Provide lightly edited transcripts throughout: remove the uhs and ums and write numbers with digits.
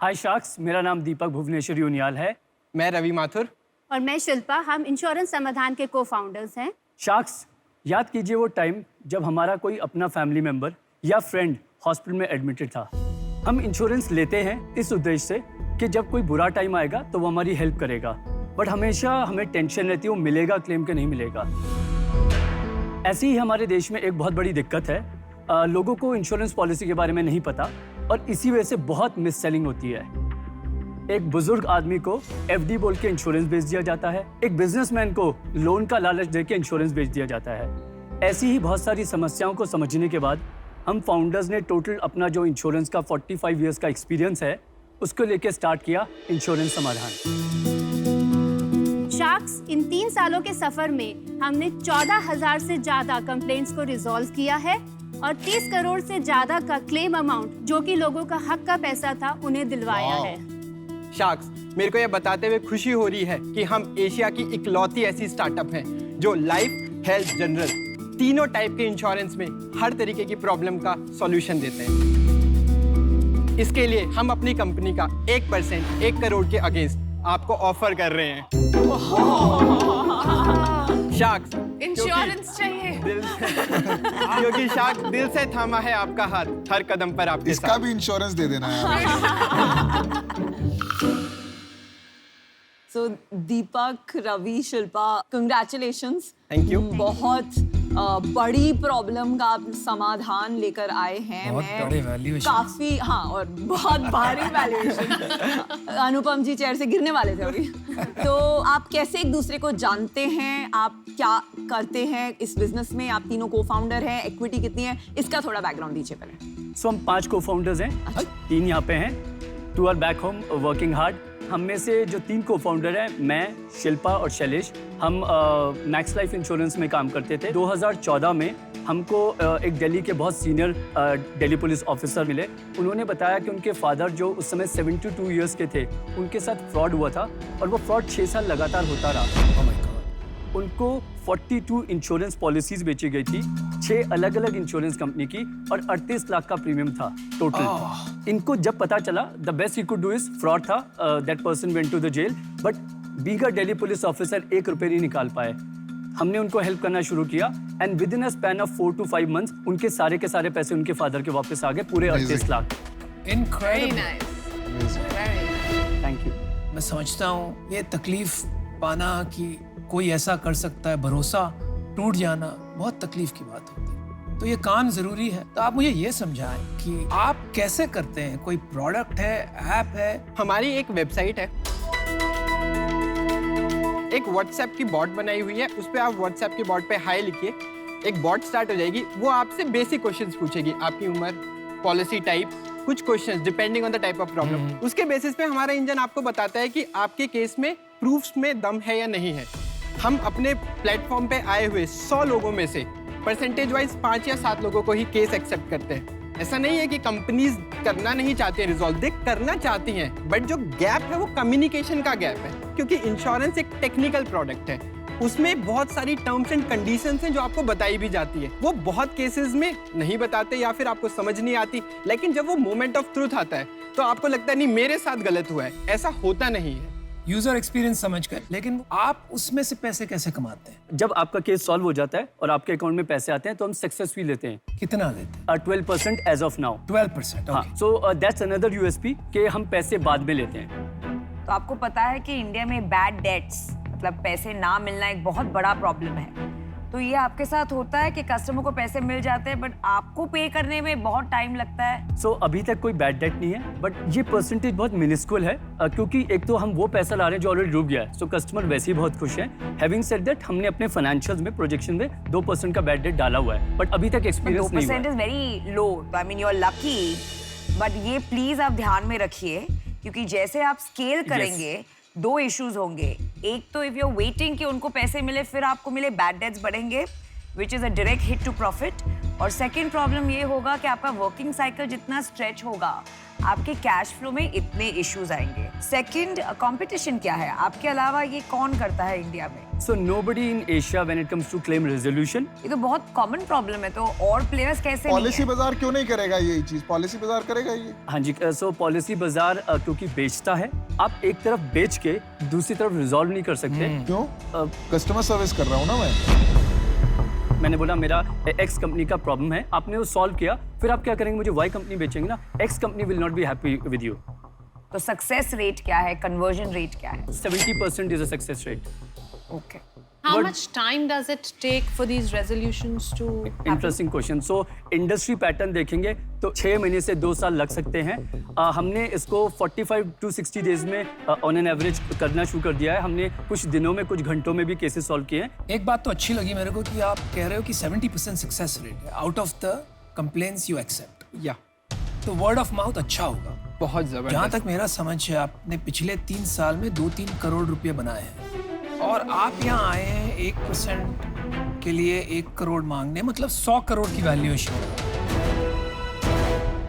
हाय sacks, मेरा नाम दीपक भुवनेश्वरी उनियाल है। मैं रवि माथुर। और मैं शिल्पा। हम इंश्योरेंस समाधान के को-फाउंडर्स हैं। शाक्स, याद कीजिए वो टाइम जब हमारा कोई अपना फैमिली मेंबर या फ्रेंड हॉस्पिटल में एडमिटेड था। हम इंश्योरेंस लेते हैं इस उद्देश्य से कि जब कोई बुरा टाइम आएगा तो वो हमारी हेल्प करेगा, बट हमेशा हमें टेंशन रहती है वो मिलेगा क्लेम के नहीं मिलेगा। ऐसी ही हमारे देश में एक बहुत बड़ी दिक्कत है, लोगों को इंश्योरेंस पॉलिसी के बारे में नहीं पता और इसी वजह से बहुत मिस सेलिंग होती है। एक बुजुर्ग आदमी को एफडी बोल के इंश्योरेंस बेच दिया जाता है, एक बिजनेसमैन को लोन का लालच देके इंश्योरेंस बेच दिया जाता है। ऐसी ही बहुत सारी समस्याओं को समझने के बाद हम फाउंडर्स ने टोटल अपना जो इंश्योरेंस का 45 इयर्स का एक्सपीरियंस है उसको लेके स्टार्ट किया इंश्योरेंस समाधान। शाक्स, इन 3 सालों के सफर में हमने 14,000 से ज्यादा कंप्लेंट्स को रिजॉल्व किया है और 30 करोड़ से ज्यादा का क्लेम अमाउंट, जो कि लोगों का हक का पैसा था, उन्हें दिलवाया है। शाक्स, मेरे को ये बताते हुए खुशी हो रही है कि हम एशिया की इकलौती ऐसी स्टार्टअप हैं जो लाइफ, हेल्थ, जनरल तीनों टाइप के इंश्योरेंस में हर तरीके की प्रॉब्लम का सॉल्यूशन देते हैं। इसके लिए हम अपनी कंपनी का 1% 1 करोड़ के अगेंस्ट आपको ऑफर कर रहे हैं। शाक्स, इंश्योरेंस चाहिए दिल से क्योंकि शाक्स दिल से थामा है आपका हाथ हर कदम पर आपके साथ। इसका भी इंश्योरेंस दे देना यार। So, Deepak, Ravi, Shilpa, congratulations. Thank you. बहुत बड़ी प्रॉब्लम का आप समाधान लेकर आए हैं। मैं काफी और बहुत भारी वैल्यूएशन। अनुपम जी चेयर से गिरने वाले थे अभी। तो आप कैसे एक दूसरे को जानते हैं, आप क्या करते हैं इस बिजनेस में, आप तीनों को फाउंडर हैं, इक्विटी कितनी है, इसका थोड़ा बैकग्राउंड दीजिए पहले। सो हम 5 को फाउंडर्स हैं, 3 यहाँ पे हैं, 2 are back home working hard. हम में से जो 3 को फाउंडर हैं, मैं, शिल्पा और शैलेश, हम मैक्स लाइफ इंश्योरेंस में काम करते थे। 2014 में हमको एक दिल्ली के बहुत सीनियर दिल्ली पुलिस ऑफिसर मिले। उन्होंने बताया कि उनके फादर जो उस समय 72 इयर्स के थे, उनके साथ फ्रॉड हुआ था और वो फ्रॉड 6 साल लगातार होता रहा। उनको 42 इंश्योरेंस पॉलिसीज बेची गई थी, 6 अलग अलग इंश्योरेंस कंपनी की, और 38 लाख का प्रीमियम था टोटल। इनको जब पता चला, the best he could do is fraud था, that person went to the jail, but being a Delhi police officer 1 रुपये नहीं निकाल पाए। हमने उनको हेल्प करना शुरू किया and with in a span of 4 to 5 months उनके सारे के सारे पैसे उनके फादर के वापस आ गए, पूरे 38 लाख। Thank you. मैं समझता हूँ ये तकलीफ पाना कि कोई ऐसा कर सकता है, भरोसा टूट जाना बहुत तकलीफ की बात होती है, तो ये काम जरूरी है। तो आप मुझे ये समझाएं कि आप कैसे करते हैं, कोई प्रोडक्ट है, ऐप है? हमारी एक वेबसाइट है, एक व्हाट्सएप की बॉट बनाई हुई है, उस पे आप व्हाट्सएप की बॉट पे हाय लिखिए, एक बॉट स्टार्ट हो जाएगी। वो आपसे बेसिक क्वेश्चंस पूछेगी, आपकी उम्र, पॉलिसी टाइप, कुछ questions depending on the type of problem. उसके बेसिस पे हमारा इंजन आपको बताता है कि आपके केस में प्रूफ्स में दम है या नहीं है। हम अपने प्लेटफॉर्म पे आए हुए 100 लोगों में से परसेंटेज वाइज 5 या 7 लोगों को ही केस एक्सेप्ट करते हैं। ऐसा नहीं है कि कंपनीज करना नहीं चाहती हैं रिजॉल्व, दे करना चाहती हैं, बट जो गैप है वो कम्युनिकेशन का गैप है, क्योंकि इंश्योरेंस एक टेक्निकल प्रोडक्ट है, उसमें बहुत सारी टर्म्स एंड कंडीशंस हैं जो आपको बताई भी जाती है। वो बहुत केसेस में नहीं बताते या फिर आपको समझ नहीं आती, लेकिन जब वो मोमेंट ऑफ ट्रूथ आता है तो आपको लगता है नहीं मेरे साथ गलत हुआ है। ऐसा होता नहीं है। यूजर एक्सपीरियंस समझकर, लेकिन आप उसमें से पैसे कैसे कमाते हैं? जब आपका केस सॉल्व हो जाता है और आपके अकाउंट में पैसे आते हैं तो हम सक्सेस फी लेते हैं। कितना लेते हैं? 12% एज ऑफ नाउ। 12%। हाँ, सो दैट्स अनदर यूएसपी कि हम पैसे बाद में लेते हैं। तो आपको पता है कि इंडिया में बैड डेट्स, मतलब पैसे ना मिलना, एक बहुत बड़ा प्रॉब्लम है। तो ये आपके साथ होता है कि कस्टमर को पैसे मिल जाते हैं बट आपको पे करने में बहुत टाइम लगता है? सो अभी तक कोई बैड डेट नहीं है, बट ये परसेंटेज बहुत मिनिस्कुल है, क्योंकि एक तो हम वो पैसा ला रहे हैं जो ऑलरेडी डूब गया है, सो कस्टमर वैसे ही बहुत खुश है। हैविंग सेड दैट, हमने अपने फाइनेंशियल्स में प्रोजेक्शन में 2% का बैड डेट डाला हुआ है, बट अभी तक एक्सपीरियंस नहीं हुआ। 2% is very low, I mean you are lucky, but ये प्लीज आप ध्यान में रखिए, क्योंकि जैसे आप स्केल करेंगे 2 इश्यूज होंगे। एक तो इफ यू आर वेटिंग कि उनको पैसे मिले फिर आपको मिले, बैड डेट्स बढ़ेंगे, which is a direct hit to profit। और सेकंड प्रॉब्लम ये होगा कि आपका वर्किंग साइकिल जितना स्ट्रेच होगा, आपके कैश फ्लो में इतने इश्यूज आएंगे। सेकंड, कंपटीशन क्या है? आपके अलावा ये कौन करता है इंडिया में? So nobody in Asia when it comes to claim resolution. ये तो बहुत कॉमन प्रॉब्लम है, तो और प्लेयर्स कैसे नहीं पॉलिसी है? बाजार क्यों नहीं करेगा ये चीज? पॉलिसी बाजार करेगा ये? हाँ जी, सो पॉलिसी बाजार क्योंकि बेचता है, आप एक तरफ बेच के दूसरी तरफ रिजॉल्व नहीं कर सकते। क्यों? कस्टमर सर्विस कर रहा हूँ ना मैं। मैंने बोला मेरा एक्स कंपनी का प्रॉब्लम है, आपने वो सॉल्व किया, फिर आप क्या करेंगे? मुझे वाई कंपनी बेचेंगे ना, x company will not be happy with you. तो सक्सेस रेट क्या है, कन्वर्जन रेट क्या है? 70% is a success rate. Okay, How But- much time does it take for these resolutions to happen? Interesting question. So industry pattern देखेंगे तो 6 महीने से 2 साल लग सकते हैं। हमने इसको 45 to 60 डेज में ऑन एन एवरेज करना शुरू कर दिया है। हमने कुछ दिनों में, कुछ घंटों में भी केसेस सॉल्व किए हैं। एक बात तो अच्छी लगी मेरे को कि आप कह रहे हो कि 70% सक्सेस रेट है out of the complaints you accept. या तो वर्ड ऑफ माउथ अच्छा होगा। बहुत जहाँ जबरदस्त। तक मेरा समझ है, आपने पिछले 3 साल में 2-3 करोड़ रुपए बनाए हैं और आप यहाँ आए हैं 1% के लिए 1 करोड़ मांगने, मतलब 100 करोड़ की वैल्यूएशन।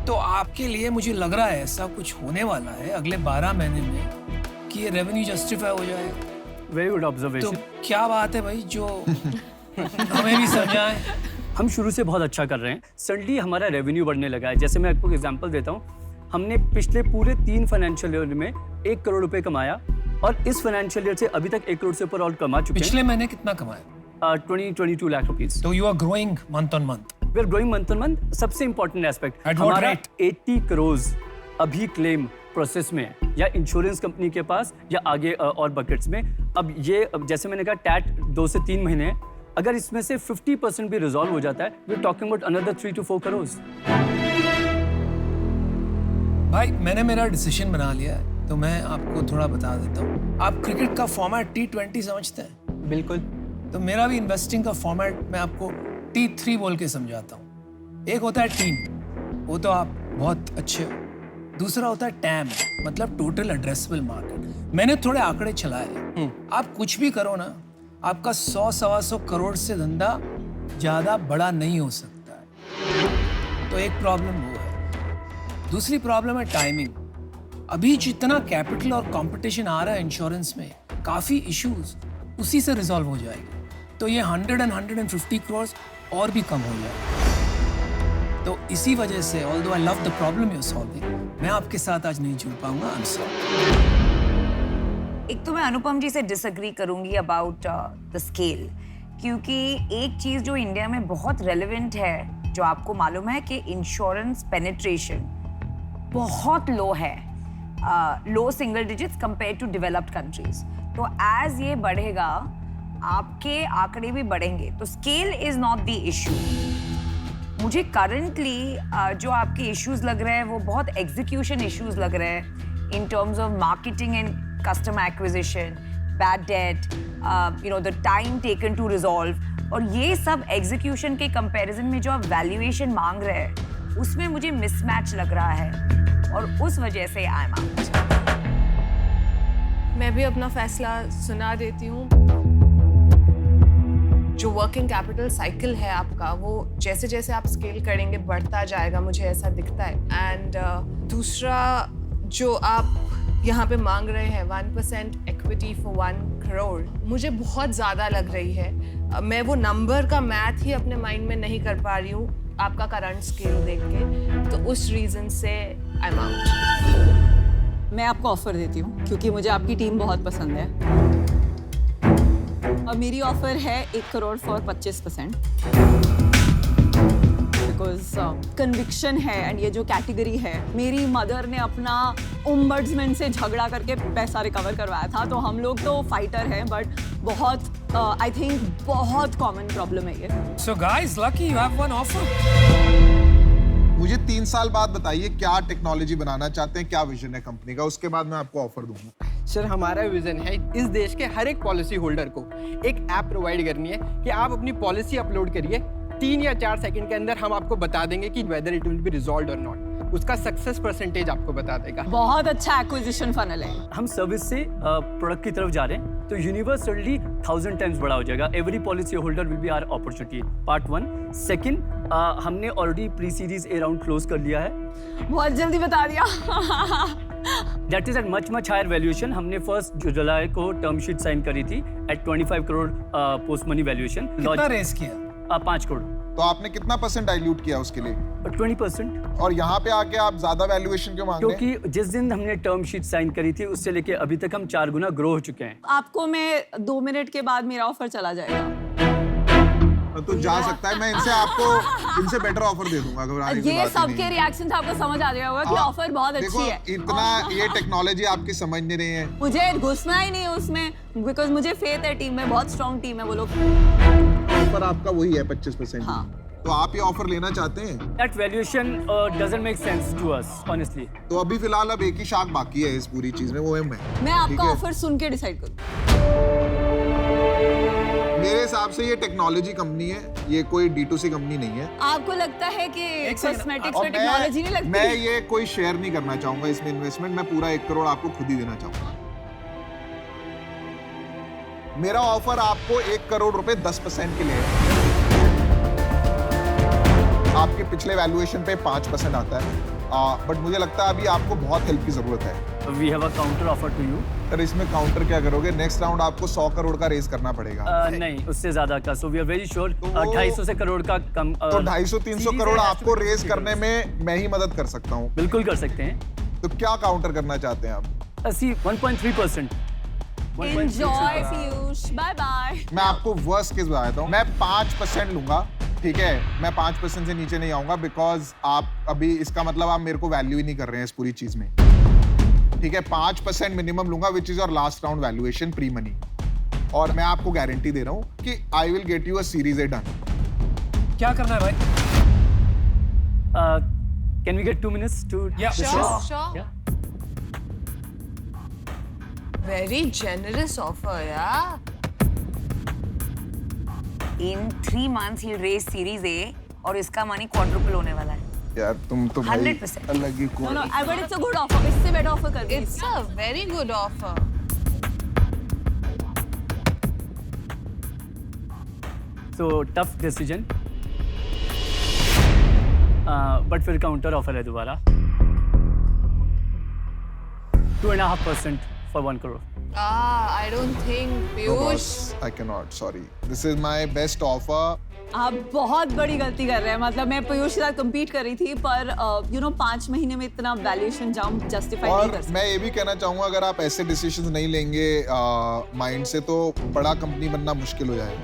तो आपके लिए मुझे लग रहा है ऐसा कुछ होने वाला है अगले 12 महीने में कि ये रेवेन्यू जस्टिफाई हो जाएगा। वेरी गुड तो ऑब्जर्वेशन। क्या बात है भाई जो हमें भी समझाएं। हम शुरू से बहुत अच्छा कर रहे हैं। सडनली हमारा रेवेन्यू बढ़ने लगा है। जैसे मैं आपको एग्जांपल देता हूँ, हमने पिछले पूरे 3 फाइनेंशियल ईयर में 1 करोड़ रुपए कमाया और इस फाइनेंशियल ईयर से अभी तक 1 करोड़ से ऊपर और कमा चुके हैं। पिछले महीने कितना कमाया? 22 लाख रुपीस। तो you are growing month on month. We are growing month on month. सबसे इंपॉर्टेंट एस्पेक्ट, At what हमारा rate? 80 करोड़ अभी क्लेम प्रोसेस में है, या इंश्योरेंस कंपनी के पास या आगे और बकेट्स में। अब ये जैसे मैंने कहा, टैट 2 से 3 महीने है। अगर इसमें से 50% भी रिजॉल्व हो जाता है, we are talking about another 3 to 4 crore. भाई मैंने मेरा डिसीजन बना लिया है, तो मैं आपको थोड़ा बता देता हूँ। आप क्रिकेट का फॉर्मेट T20 समझते हैं? बिल्कुल। तो मेरा भी इन्वेस्टिंग का फॉर्मेट मैं आपको T3 बोल के समझाता हूँ। एक होता है टीम, वो तो आप बहुत अच्छे हो। दूसरा होता है टैम, मतलब टोटल एड्रेसेबल मार्केट। मैंने थोड़े आंकड़े चलाए। आप कुछ भी करो ना, आपका 100-125 करोड़ से धंधा ज्यादा बड़ा नहीं हो सकता है। तो एक प्रॉब्लम वो है। दूसरी प्रॉब्लम है टाइमिंग। अभी जितना कैपिटल और कंपटीशन आ रहा है इंश्योरेंस में, काफी इश्यूज उसी से रिजॉल्व हो जाएगी। तो ये 100 and 150 करोड़ और भी कम हो जाएगा। तो इसी वजह से, although I love the problem you are solving, मैं आपके साथ आज नहीं जुड़ पाऊंगा। I am sorry. एक तो मैं अनुपम जी से डिसएग्री करूंगी अबाउट द स्केल, क्योंकि एक चीज जो इंडिया में बहुत रेलेवेंट है, जो आपको मालूम है कि इंश्योरेंस पेनिट्रेशन बहुत लो है, low single digits compare to developed countries. तो एज ये बढ़ेगा, आपके आंकड़े भी बढ़ेंगे। तो scale is not the issue. मुझे करंटली जो आपके इश्यूज लग रहे हैं वो बहुत एग्जीक्यूशन इश्यूज लग रहे हैं, in terms of marketing and customer acquisition, bad debt, you know the time taken to resolve. और ये सब एग्जीक्यूशन के कंपैरिजन में जो आप वैल्यूएशन मांग रहे हैं, उसमें मुझे मिसमैच लग रहा है और उस वजह से आई एम आउट। मैं भी अपना फैसला सुना देती हूँ। जो वर्किंग कैपिटल साइकिल है आपका, वो जैसे जैसे आप स्केल करेंगे बढ़ता जाएगा, मुझे ऐसा दिखता है। एंड दूसरा जो आप यहाँ पे मांग रहे हैं 1% इक्विटी फॉर 1 करोड़, मुझे बहुत ज़्यादा लग रही है। मैं वो नंबर का मैथ ही अपने माइंड में नहीं कर पा रही हूँ आपका करंट स्केल देख के, तो उस रीज़न से आई एम आउट। मैं आपको ऑफर देती हूँ क्योंकि मुझे आपकी टीम बहुत पसंद है। और मेरी ऑफर है 1 करोड़ फॉर 25%, बिकॉज कन्विक्शन है। एंड ये जो कैटेगरी है, मेरी मदर ने अपना ओम्बड्समैन से झगड़ा करके पैसा रिकवर करवाया था। तो हम लोग तो फाइटर हैं, बट बहुत आई थिंक बहुत कॉमन प्रॉब्लम है ये। So guys, lucky you have one offer. मुझे 3 साल बाद बताइए क्या टेक्नोलॉजी बनाना चाहते हैं, क्या विजन है कंपनी का, उसके बाद मैं आपको ऑफर दूंगा। सर, हमारा विजन है इस देश के हर एक पॉलिसी होल्डर को एक ऐप प्रोवाइड करनी है कि आप अपनी पॉलिसी अपलोड करिए, 3 या 4 सेकंड के अंदर हम आपको बता देंगे कि whether it will be resolved और नॉट। उसका सक्सेस परसेंटेज आपको बता देगा। बहुत अच्छा एक्विजिशन फनल है। हम सर्विस से प्रोडक्ट की तरफ जा रहे हैं। तो यूनिवर्सली 1000 टाइम्स बड़ा हो जाएगा। Every policy holder will be our opportunity, part 1। Second, हमने already pre series A round close कर लिया है। बहुत जल्दी बता दिया। That is at much higher valuation. हमने 1 जुलाई को टर्म शीट साइन करी थी at 25 crore post money valuation. कितना रेस किया? 5 करोड़। तो आपने कितना % डाइल्यूट किया उसके लिए? 20%। और यहाँ पे आके आप ज्यादा वैल्यूएशन क्यों मांग रहे हैं? क्योंकि जिस दिन हमने टर्म शीट साइन करी थी उससे लेके अभी तक हम 4 गुना ग्रो हो चुके हैं। आपको मैं 2 मिनट के बाद मेरा ऑफर चला जाएगा। तो जा सकता है, मैं इनसे बेटर ऑफर दे दूंगा, घबराने की ये बात ही नहीं सबके है। रिएक्शन से आपको समझ आ गया होगा कि ऑफर बहुत देखो, अच्छी है। इतना ये टेक्नोलॉजी आपकी समझ नहीं रही है। मुझे घुसना ही नहीं है उसमें, बिकॉज मुझे फेथ है टीम में, बहुत स्ट्रॉन्ग टीम है वो लोग। ऑफर आपका वही है 25%। हाँ। तो आप ये ऑफर लेना चाहते हैं? That valuation doesn't make sense to us, honestly. तो अभी फिलहाल अब एक ही शाख बाकी है इस पूरी चीज में, वो है मैं। मैं आपका ठीक है? ऑफर सुन के डिसाइड करूँ। मेरे हिसाब से ये टेक्नोलॉजी कंपनी है, ये कोई D2C कंपनी नहीं है। आपको लगता है कि कॉस्मेटिक्स और में टेक्नोलॉजी नहीं लगती? मैं ये कोई शेयर नहीं करना चाहूंगा इसमें इन्वेस्टमेंट। मैं पूरा 1 करोड़ आपको खुद ही देना चाहूंगा। मेरा ऑफर आपको 1 करोड़ रुपए 10% के लिए है। आपके पिछले वैल्यूएशन पे 5% आता है, बट मुझे लगता है अभी आपको बहुत हेल्प की जरूरत है। We have a counter offer to you. Sir इसमें काउंटर क्या करोगे? नेक्स्ट राउंड आपको 100 करोड़ का रेस करना पड़ेगा। नहीं, उससे ज्यादा का। So we are very sure, तो वो- 250 से करोड़ का कम। तो 250-300 करोड़ आपको रेस करने में मैं ही मदद कर सकता हूँ। बिल्कुल कर सकते हैं। तो क्या काउंटर करना चाहते हैं आप? 1.3%। Enjoy Piyush, bye bye. मैं आपको वर्स्ट केस बताता हूँ। मैं 5% लूंगा, ठीक है? मैं 5% से नीचे नहीं आऊंगा, बिकॉज आप अभी, इसका मतलब आप मेरे को वैल्यू ही नहीं कर रहे हैं इस पूरी चीज में, ठीक है? 5% मिनिमम लूंगा, which is your last round valuation pre money. और मैं आपको गारंटी दे रहा हूँ कि I will get you a series A done. क्या करना है भाई? Can we get 2 minutes to Yeah. discuss? Sure. Yeah. Very generous offer, yeah. In 3 months he'll raise Series A और इसका मनी क्वाड्रुपल होने वाला है। यार तुम तो भाई 100%. अलग ही नो कौन। No, but it's a good offer. इससे बेटर ऑफर कर दीजिए। It's a very good offer. So tough decision. But फिर काउंटर ऑफर है दोबारा। 2.5% for 1 crore. I don't think, No, Piyush. boss, I cannot, sorry. This is my best offer. आप बहुत बड़ी गलती कर रहे हैं। मतलब मैं पीयूष के साथ compete कर रही थी, पर 5 महीने में इतना वैल्यूएशन जंप जस्टिफाई नहीं कर और सकते। मैं ये भी कहना चाहूंगा, अगर आप ऐसे डिसीजंस नहीं लेंगे माइंड से, तो बड़ा कंपनी बनना मुश्किल हो जाएगा।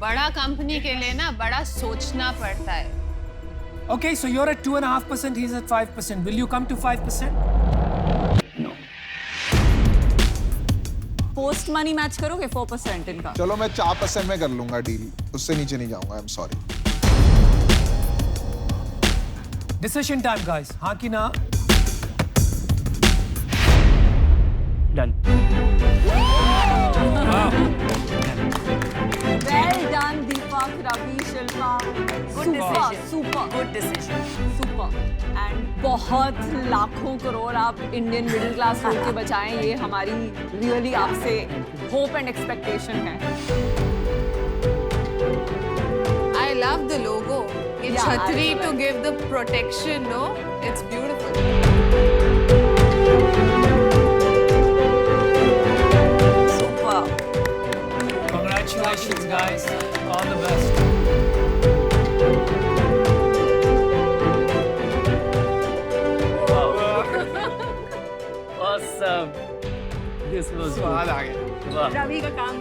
बड़ा कंपनी के लिए ना बड़ा सोचना पड़ता है। Okay, so you're at 2.5%, he's at 5%. Will you come to 5%? Post money match करोगे 4% इनका? चलो मैं 4% में कर लूंगा डील, उससे नीचे नहीं जाऊंगा। आई am sorry. Decision time, guys. हाँ कि ना? Done. Well done, Deepak, Ravi, Shilpa. Good decision. Super. Good decision. Super and बहुत लाखों करोड़ आप इंडियन मिडिल क्लास लोग के बचाएं, ये हमारी रियली आपसे होप एंड एक्सपेक्टेशन है। I love the logo. ये Yeah, छतरी I to give the protection, no? It's beautiful. Super. Congratulations, guys. All the best. Awesome. This was स्वाद good. आ गया। वाह। रवि का काम